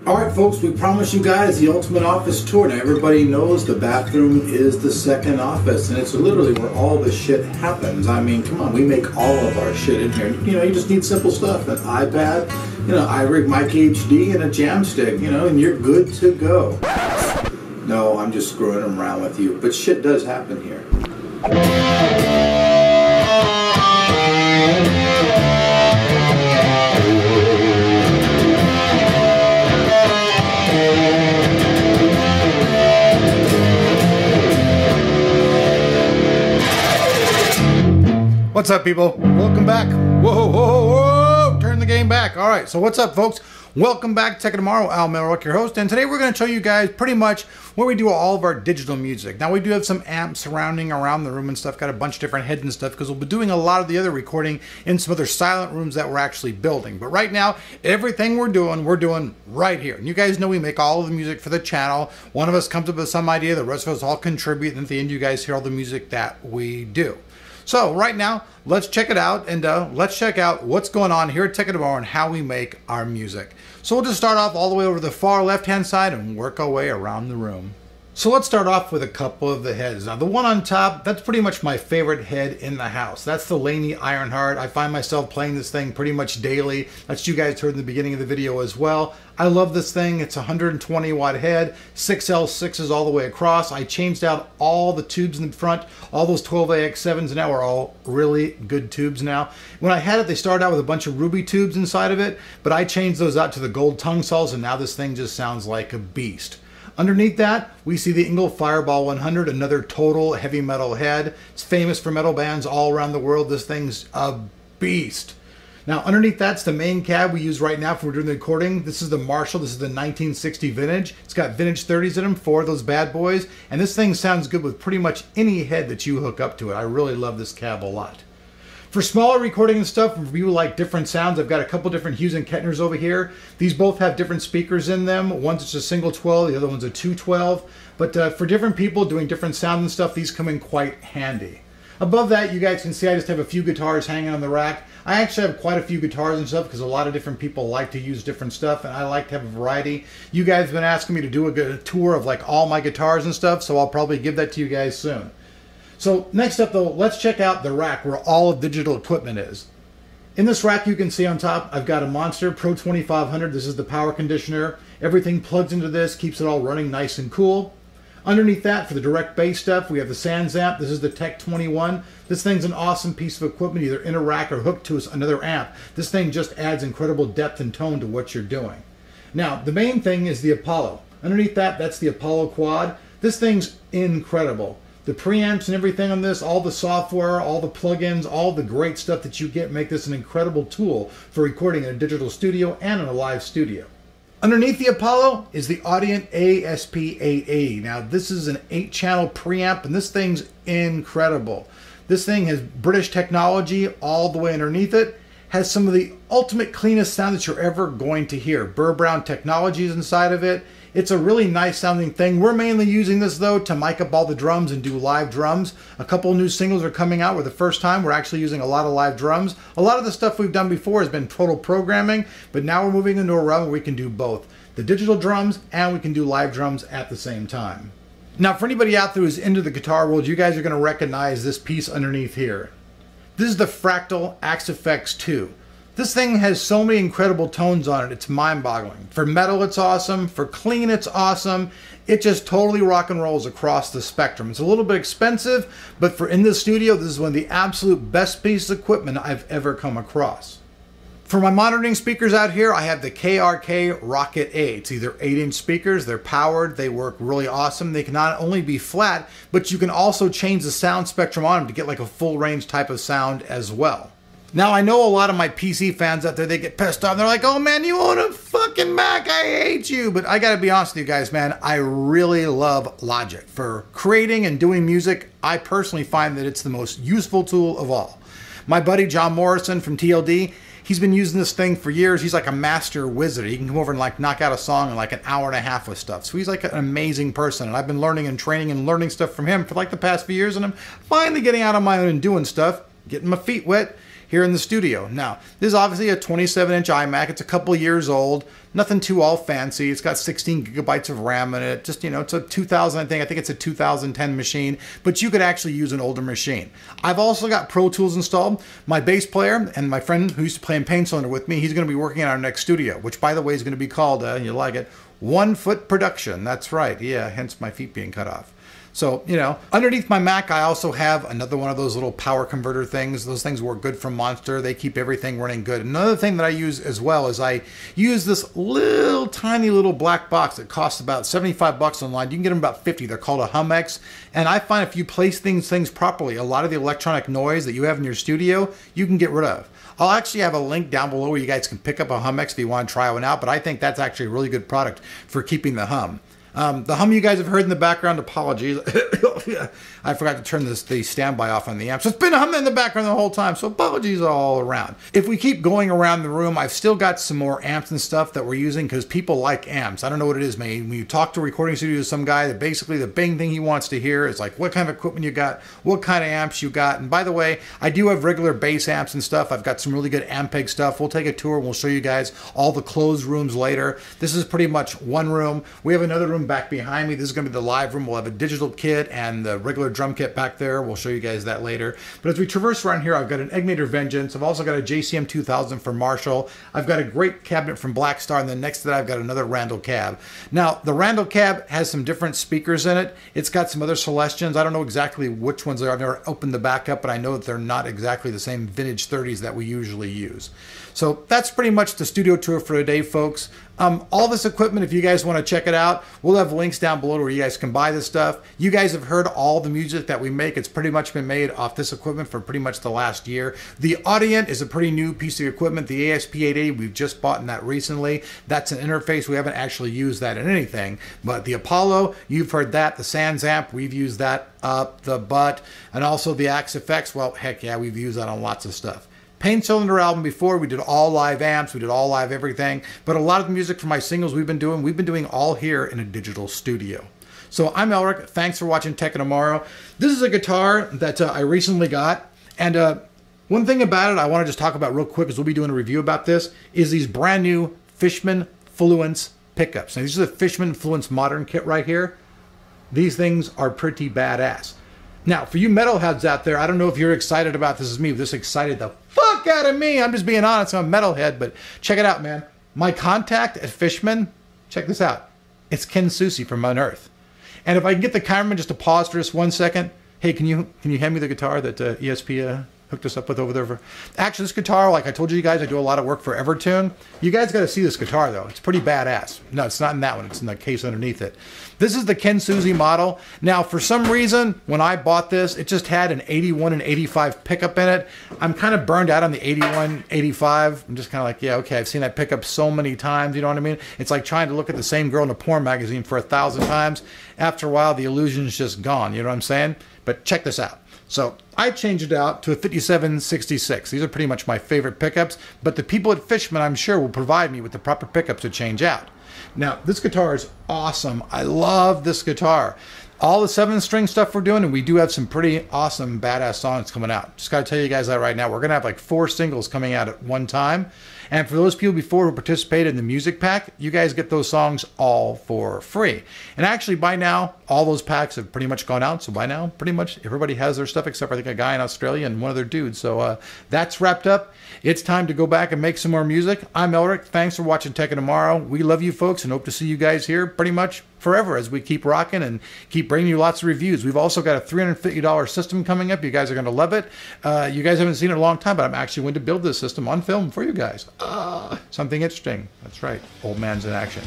Alright folks, we promised you guys the ultimate office tour. Now everybody knows the bathroom is the second office, and it's literally where all the shit happens. I mean, come on, we make all of our shit in here. You know, you just need simple stuff, an iPad, you know, iRig Mic HD, and a jamstick, you know, and you're good to go. No, I'm just screwing around with you, but shit does happen here. What's up, people? Welcome back. Whoa, whoa, whoa, turn the game back. All right, so what's up, folks? Welcome back to Tech Tomorrow. Al Melrock, your host, and today we're going to show you guys pretty much where we do all of our digital music. Now, we do have some amps surrounding around the room and stuff, got a bunch of different heads and stuff, because we'll be doing a lot of the other recording in some other silent rooms that we're actually building. But right now, everything we're doing right here. And you guys know we make all of the music for the channel. One of us comes up with some idea, the rest of us all contribute, and at the end, you guys hear all the music that we do. So right now, let's check it out, and let's check out what's going on here at Tech Tomorrow and how we make our music. So we'll just start off all the way over to the far left-hand side and work our way around the room. So let's start off with a couple of the heads. Now the one on top, that's pretty much my favorite head in the house. That's the Laney Ironheart. I find myself playing this thing pretty much daily. That's what you guys heard in the beginning of the video as well. I love this thing. It's a 120 watt head, 6L6s all the way across. I changed out all the tubes in the front. All those 12AX7s now are all really good tubes now. When I had it, they started out with a bunch of ruby tubes inside of it, but I changed those out to the gold tongue saws, and now this thing just sounds like a beast. Underneath that, we see the Engl Fireball 100, another total heavy metal head. It's famous for metal bands all around the world. This thing's a beast. Now, underneath that's the main cab we use right now for doing the recording. This is the Marshall. This is the 1960 vintage. It's got vintage 30s in them, 4 of those bad boys. And this thing sounds good with pretty much any head that you hook up to it. I really love this cab a lot. For smaller recording and stuff, if you like different sounds, I've got a couple different Hughes and Kettners over here. These both have different speakers in them. One's just a single 12, the other one's a 212. But for different people doing different sound and stuff, these come in quite handy. Above that, you guys can see I just have a few guitars hanging on the rack. I actually have quite a few guitars and stuff because a lot of different people like to use different stuff, and I like to have a variety. You guys have been asking me to do a tour of like all my guitars and stuff, so I'll probably give that to you guys soon. So next up though, let's check out the rack where all of digital equipment is. In this rack you can see on top, I've got a Monster Pro 2500. This is the power conditioner. Everything plugs into this, keeps it all running nice and cool. Underneath that, for the direct bass stuff, we have the SansAmp. This is the Tech 21. This thing's an awesome piece of equipment, either in a rack or hooked to another amp. This thing just adds incredible depth and tone to what you're doing. Now, the main thing is the Apollo. Underneath that, that's the Apollo Quad. This thing's incredible. The preamps and everything on this, all the software, all the plugins, all the great stuff that you get make this an incredible tool for recording in a digital studio and in a live studio. Underneath the Apollo is the Audient ASP880. Now this is an 8-channel preamp, and this thing's incredible. This thing has British technology all the way underneath it. Has some of the ultimate cleanest sound that you're ever going to hear. Burr Brown technologies inside of it. It's a really nice sounding thing. We're mainly using this though to mic up all the drums and do live drums. A couple new singles are coming out where the first time we're actually using a lot of live drums. A lot of the stuff we've done before has been total programming, but now we're moving into a realm where we can do both. The digital drums and we can do live drums at the same time. Now for anybody out there who's into the guitar world, you guys are going to recognize this piece underneath here. This is the Fractal Axe Fx 2. This thing has so many incredible tones on it, it's mind-boggling. For metal, it's awesome. For clean, it's awesome. It just totally rock and rolls across the spectrum. It's a little bit expensive, but for in the studio, this is one of the absolute best pieces of equipment I've ever come across. For my monitoring speakers out here, I have the KRK Rokit A. It's either 8-inch speakers, they're powered, they work really awesome. They can not only be flat, but you can also change the sound spectrum on them to get like a full range type of sound as well. Now, I know a lot of my PC fans out there, they get pissed off. They're like, oh man, you own a fucking Mac, I hate you. But I gotta be honest with you guys, man, I really love Logic. For creating and doing music, I personally find that it's the most useful tool of all. My buddy John Morrison from TLD, he's been using this thing for years. He's like a master wizard. He can come over and like knock out a song in like an hour and a half with stuff. So he's like an amazing person. And I've been learning and training and learning stuff from him for like the past few years. And I'm finally getting out on my own and doing stuff, getting my feet wet. here in the studio. Now, this is obviously a 27-inch iMac. It's a couple years old. Nothing too all fancy. It's got 16 gigabytes of RAM in it. Just, you know, it's a 2000, I think it's a 2010 machine, but you could actually use an older machine. I've also got Pro Tools installed. My bass player and my friend who used to play in Paint Cylinder with me, he's going to be working on our next studio, which, by the way, is going to be called, you like it, One Foot Production. That's right. Yeah, hence my feet being cut off. So, you know, underneath my Mac, I also have another one of those little power converter things. Those things work good from Monster. They keep everything running good. Another thing that I use as well is I use this little tiny little black box that costs about 75 bucks online. You can get them about 50. They're called a Humex. And I find if you place things properly, a lot of the electronic noise that you have in your studio, you can get rid of. I'll actually have a link down below where you guys can pick up a Humex if you want to try one out, but I think that's actually a really good product for keeping the hum. The hum you guys have heard in the background, apologies. I forgot to turn the standby off on the amp. So it's been humming in the background the whole time, so apologies all around. If we keep going around the room, I've still got some more amps and stuff that we're using because people like amps. I don't know what it is, man. When you talk to a recording studio, some guy that basically the big thing he wants to hear is like what kind of equipment you got, what kind of amps you got. And by the way, I do have regular bass amps and stuff. I've got some really good Ampeg stuff. We'll take a tour. We'll show you guys all the closed rooms later. This is pretty much one room. We have another room back behind me. This is going to be the live room. We'll have a digital kit and the regular drum kit back there. We'll show you guys that later. But as we traverse around here, I've got an Egnater Vengeance. I've also got a JCM 2000 from Marshall. I've got a great cabinet from Blackstar, and then next to that I've got another Randall Cab. Now, the Randall Cab has some different speakers in it. It's got some other Celestions. I don't know exactly which ones they are. I've never opened the back up, but I know that they're not exactly the same vintage 30s that we usually use. So that's pretty much the studio tour for today, folks. All this equipment, if you guys want to check it out, we'll have links down below where you guys can buy this stuff. You guys have heard all the music that we make. It's pretty much been made off this equipment for pretty much the last year. The Audient is a pretty new piece of equipment. The ASP880, we've just bought in that recently. That's an interface. We haven't actually used that in anything. But the Apollo, you've heard that. The SansAmp, we've used that up the butt. And also the Axe Fx, well, heck yeah, we've used that on lots of stuff. Paint Cylinder album before, we did all live amps, we did all live everything, but a lot of the music for my singles we've been doing all here in a digital studio. So I'm Elric, thanks for watching Tech Tomorrow. This is a guitar that I recently got, and one thing about it I want to just talk about real quick, as we'll be doing a review about this, is these brand new Fishman Fluence pickups. Now, these are the Fishman Fluence Modern kit right here. These things are pretty badass. Now, for you metalheads out there, I don't know if you're excited about this as me, but this excited the fuck out of me. I'm just being honest, I'm a metalhead, but check it out, man. My contact at Fishman, check this out. It's Ken Susi from Unearth. And if I can get the cameraman just to pause for just 1 second. Hey, can you hand me the guitar that ESP hooked us up with over there? Actually, this guitar, like I told you guys, I do a lot of work for Evertune. You guys got to see this guitar, though. It's pretty badass. No, it's not in that one. It's in the case underneath it. This is the Ken Susi model. Now, for some reason, when I bought this, it just had an 81 and 85 pickup in it. I'm kind of burned out on the 81, 85. I'm just kind of like, yeah, okay, I've seen that pickup so many times, you know what I mean? It's like trying to look at the same girl in a porn magazine for 1,000 times. After a while, the illusion's just gone, you know what I'm saying? But check this out. So I changed it out to a 5766. These are pretty much my favorite pickups, but the people at Fishman, I'm sure, will provide me with the proper pickups to change out. Now, this guitar is awesome. I love this guitar. All the 7-string stuff we're doing, and we do have some pretty awesome, badass songs coming out. Just got to tell you guys that right now. We're going to have like 4 singles coming out at one time. And for those people before who participated in the music pack, you guys get those songs all for free. And actually, by now, all those packs have pretty much gone out. So by now, pretty much everybody has their stuff, except for I think a guy in Australia and one of their dudes. So that's wrapped up. It's time to go back and make some more music. I'm Elric. Thanks for watching Tech Tomorrow. We love you folks and hope to see you guys here pretty much forever as we keep rocking and keep bringing you lots of reviews. We've also got a $350 system coming up. You guys are going to love it. You guys haven't seen it in a long time, but I'm actually going to build this system on film for you guys. Something interesting. That's right. Old man's in action.